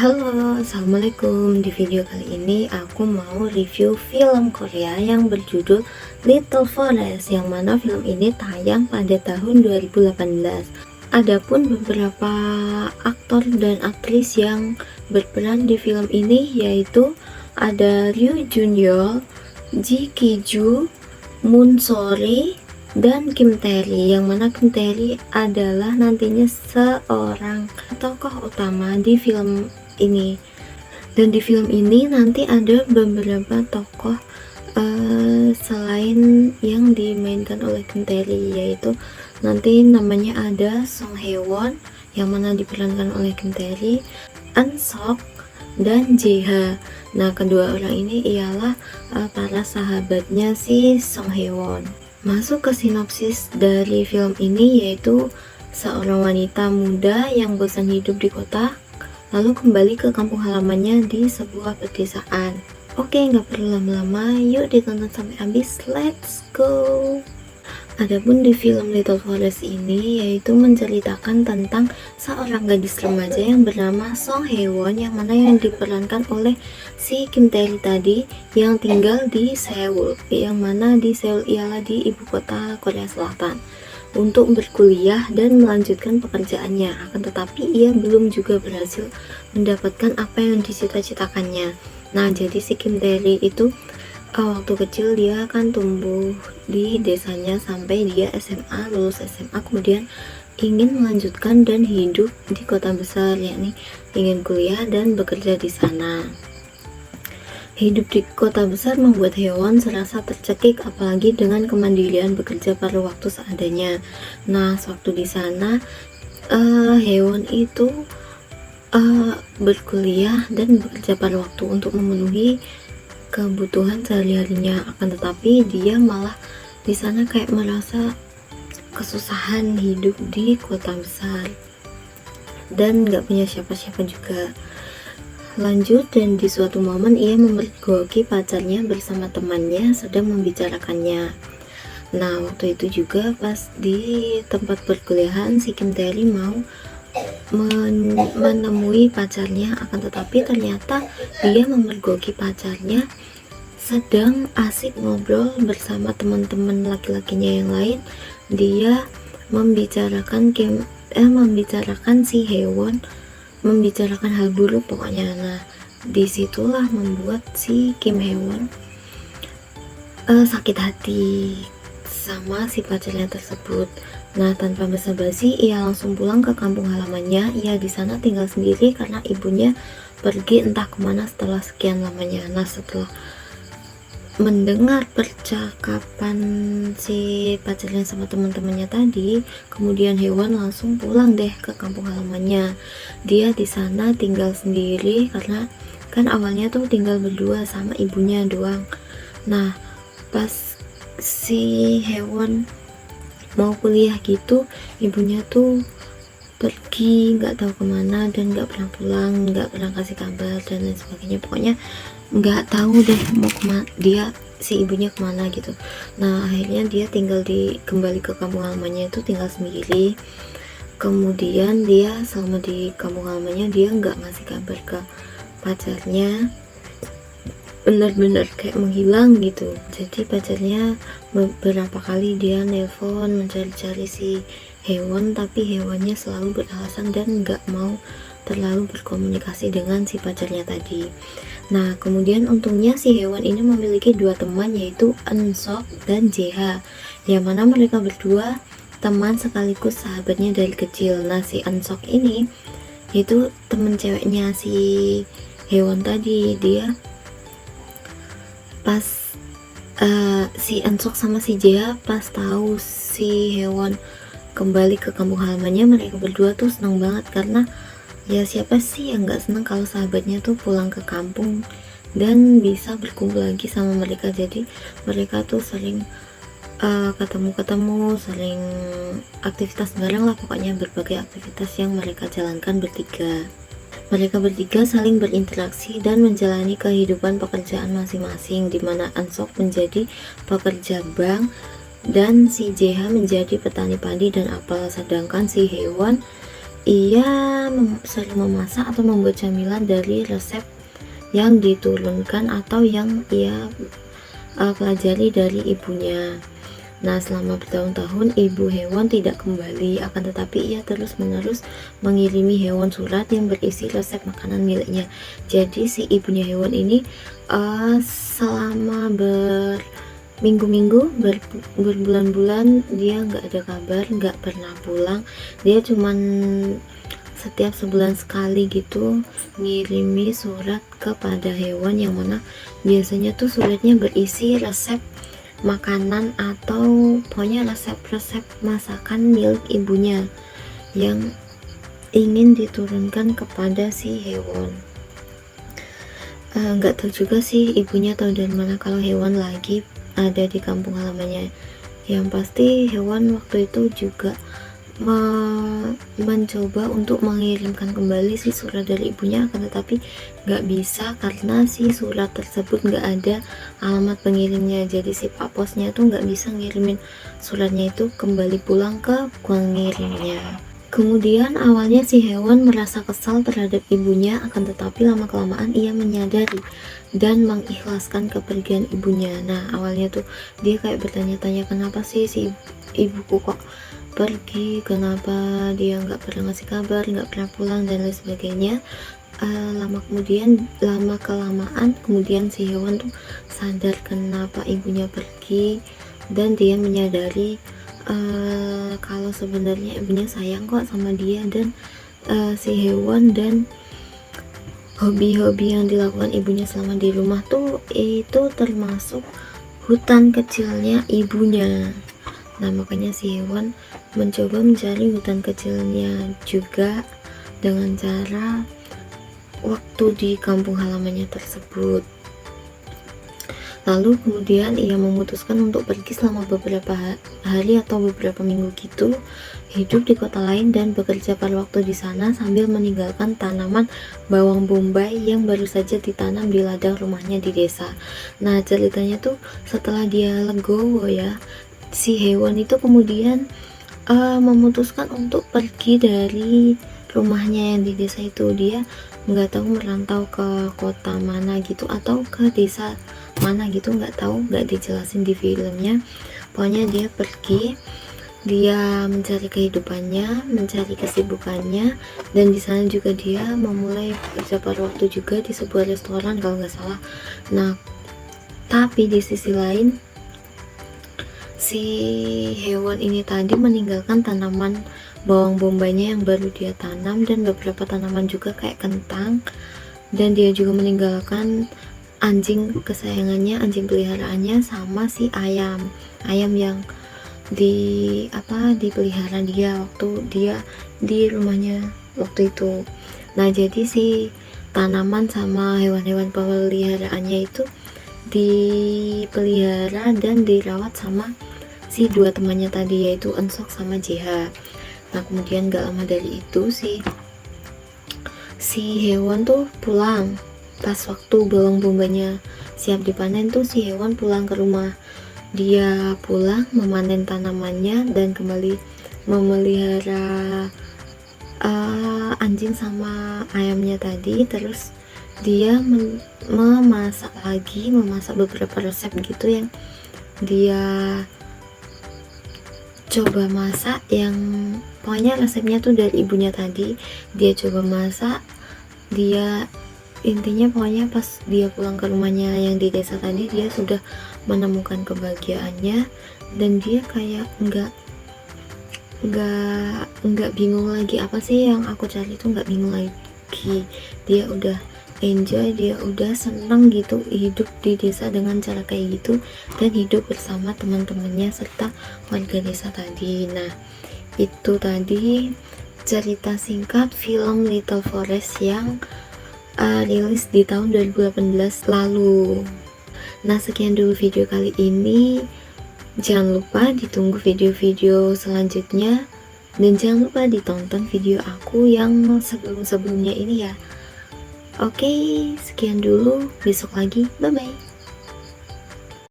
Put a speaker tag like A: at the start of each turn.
A: Halo, assalamualaikum. Di video kali ini aku mau review film Korea yang berjudul Little Forest, yang mana film ini tayang pada tahun 2018. Adapun beberapa aktor dan aktris yang berperan di film ini yaitu ada Ryu Jun Yeol, Ji Ki Joo, Moon Sori, dan Kim Tae-ri, yang mana Kim Tae-ri adalah nantinya seorang tokoh utama di film ini. Dan di film ini nanti ada beberapa tokoh selain yang dimainkan oleh Kim Tae-ri, yaitu nanti namanya ada Song Hye Won yang mana diperankan oleh Kim Tae-ri, An Sok, dan Jae-ha. Nah, kedua orang ini ialah para sahabatnya si Song Hye Won. Masuk ke sinopsis dari film ini, yaitu seorang wanita muda yang bosan hidup di kota lalu kembali ke kampung halamannya di sebuah pedesaan. Oke, nggak perlu lama-lama, yuk ditonton sampai habis, let's go. Adapun di film Little Forest ini yaitu menceritakan tentang seorang gadis remaja yang bernama Song Hye Won, yang mana yang diperankan oleh si Kim Tae-ri tadi, yang tinggal di Seoul, yang mana di Seoul ialah di ibu kota Korea Selatan, untuk berkuliah dan melanjutkan pekerjaannya. Akan tetapi ia belum juga berhasil mendapatkan apa yang dicita-citakannya. Nah, jadi si Kim Tae-ri itu waktu kecil dia akan tumbuh di desanya sampai dia SMA, lulus SMA, kemudian ingin melanjutkan dan hidup di kota besar, yakni ingin kuliah dan bekerja di sana. Hidup di kota besar membuat Hye-won serasa tercekik, apalagi dengan kemandirian bekerja pada waktu seadanya. Nah, sewaktu di sana Hye-won itu berkuliah dan bekerja pada waktu untuk memenuhi kebutuhan sehari-harinya. Akan tetapi dia malah di sana kayak merasa kesusahan hidup di kota besar dan nggak punya siapa-siapa juga. Lanjut, dan di suatu momen ia memergoki pacarnya bersama temannya sedang membicarakannya. Nah, waktu itu juga pas di tempat perkuliahan si Kim Tae-ri mau menemui pacarnya, akan tetapi ternyata dia memergoki pacarnya sedang asik ngobrol bersama teman-teman laki-lakinya yang lain. Dia membicarakan si Hye-won, membicarakan hal buruk pokoknya. Nah, disitulah membuat si Kim Hye-won sakit hati sama si pacarnya tersebut. Nah, tanpa basa-basi ia langsung pulang ke kampung halamannya. Ia di sana tinggal sendiri karena ibunya pergi entah kemana setelah sekian lamanya. Nah, setelah mendengar percakapan si pacarnya sama teman-temannya tadi, kemudian Hye-won langsung pulang deh ke kampung halamannya. Dia di sana tinggal sendiri karena kan awalnya tuh tinggal berdua sama ibunya doang. Nah, pas si Hye-won mau kuliah gitu, ibunya tuh pergi nggak tahu kemana dan nggak pernah pulang, nggak pernah kasih kabar dan lain sebagainya. Pokoknya nggak tahu deh mau kemana si ibunya kemana gitu. Nah, akhirnya dia kembali ke kampung halamannya itu tinggal sendiri. Kemudian dia selama di kampung halamannya dia nggak ngasih kabar ke pacarnya, bener-bener kayak menghilang gitu. Jadi pacarnya beberapa kali dia nelpon mencari-cari si Hye-won, tapi Hye-wonnya selalu beralasan dan nggak mau terlalu berkomunikasi dengan si pacarnya tadi. Nah, kemudian untungnya si Hye-won ini memiliki dua teman, yaitu An Sok dan Jae-ha, yang mana mereka berdua teman sekaligus sahabatnya dari kecil. Nah, si An Sok ini yaitu teman ceweknya si Hye-won tadi. Dia pas si An Sok sama si Jae-ha pas tahu si Hye-won kembali ke kampung halamannya, mereka berdua tuh senang banget karena ya siapa sih yang nggak senang kalau sahabatnya tuh pulang ke kampung dan bisa berkumpul lagi sama mereka. Jadi mereka tuh sering ketemu-ketemu, sering aktivitas bareng lah, pokoknya berbagai aktivitas yang mereka jalankan bertiga. Mereka bertiga saling berinteraksi dan menjalani kehidupan pekerjaan masing-masing, di mana An Sok menjadi pekerja bank dan si Jae-ha menjadi petani padi dan apel, sedangkan si Hye-won ia sering memasak atau membuat camilan dari resep yang diturunkan atau yang ia pelajari dari ibunya. Nah, selama bertahun-tahun ibu hewan tidak kembali, akan tetapi ia terus-menerus mengirimi hewan surat yang berisi resep makanan miliknya. Jadi si ibunya hewan ini selama berminggu-minggu, berbulan-bulan dia nggak ada kabar, nggak pernah pulang. Dia cuman setiap sebulan sekali gitu ngirimi surat kepada hewan, yang mana biasanya tuh suratnya berisi resep makanan atau pokoknya resep-resep masakan milik ibunya yang ingin diturunkan kepada si hewan. Nggak tahu juga sih ibunya tahu dari mana kalau hewan lagi ada di kampung halamannya. Yang pasti hewan waktu itu juga mencoba untuk mengirimkan kembali si surat dari ibunya, akan tetapi nggak bisa karena si surat tersebut nggak ada alamat pengirimnya. Jadi si pak posnya tuh nggak bisa ngirimin suratnya itu kembali pulang ke pengirimnya. Kemudian awalnya si hewan merasa kesal terhadap ibunya, akan tetapi lama-kelamaan ia menyadari dan mengikhlaskan kepergian ibunya. Nah, awalnya tuh dia kayak bertanya-tanya, kenapa sih si ibuku kok pergi, kenapa dia nggak pernah ngasih kabar, nggak pernah pulang dan lain sebagainya. Lama kelamaan kemudian si hewan tuh sadar kenapa ibunya pergi, dan dia menyadari kalau sebenarnya ibunya sayang kok sama dia dan si hewan, dan hobi-hobi yang dilakukan ibunya selama di rumah tuh itu termasuk hutan kecilnya ibunya. Nah, makanya si hewan mencoba mencari hutan kecilnya juga dengan cara waktu di kampung halamannya tersebut. Lalu kemudian ia memutuskan untuk pergi selama beberapa hari atau beberapa minggu gitu, hidup di kota lain dan bekerja pada waktu di sana sambil meninggalkan tanaman bawang bombay yang baru saja ditanam di ladang rumahnya di desa. Nah, ceritanya tuh setelah dia legowo ya, si hewan itu kemudian memutuskan untuk pergi dari rumahnya yang di desa itu. Dia nggak tahu merantau ke kota mana gitu atau ke desa mana gitu, nggak tahu, nggak dijelasin di filmnya. Pokoknya dia pergi, dia mencari kehidupannya, mencari kesibukannya, dan di sana juga dia memulai bekerja pada waktu juga di sebuah restoran kalau nggak salah. Nah, tapi di sisi lain si hewan ini tadi meninggalkan tanaman bawang bombaynya yang baru dia tanam dan beberapa tanaman juga kayak kentang, dan dia juga meninggalkan anjing kesayangannya, anjing peliharaannya, sama si ayam yang dipelihara dia waktu dia di rumahnya waktu itu. Nah, jadi si tanaman sama hewan-hewan peliharaannya itu dipelihara dan dirawat sama si dua temannya tadi, yaitu Ensok sama JH. Nah, kemudian gak lama dari itu si hewan tuh pulang. Pas waktu bawang bombanya siap dipanen tuh si hewan pulang ke rumah. Dia pulang memanen tanamannya dan kembali memelihara anjing sama ayamnya tadi. Terus dia memasak beberapa resep gitu yang dia coba masak, yang pokoknya resepnya tuh dari ibunya tadi. Dia coba masak, dia intinya pokoknya pas dia pulang ke rumahnya yang di desa tadi, dia sudah menemukan kebahagiaannya dan dia kayak nggak bingung lagi apa sih yang aku cari, itu nggak bingung lagi. Dia udah enjoy, dia udah senang gitu hidup di desa dengan cara kayak gitu dan hidup bersama teman-temannya serta warga desa tadi. Nah, itu tadi cerita singkat film Little Forest yang rilis di tahun 2018 lalu. Nah, sekian dulu video kali ini. Jangan lupa ditunggu video-video selanjutnya, dan jangan lupa ditonton video aku yang sebelum-sebelumnya ini ya. Oke, sekian dulu, besok lagi, bye bye.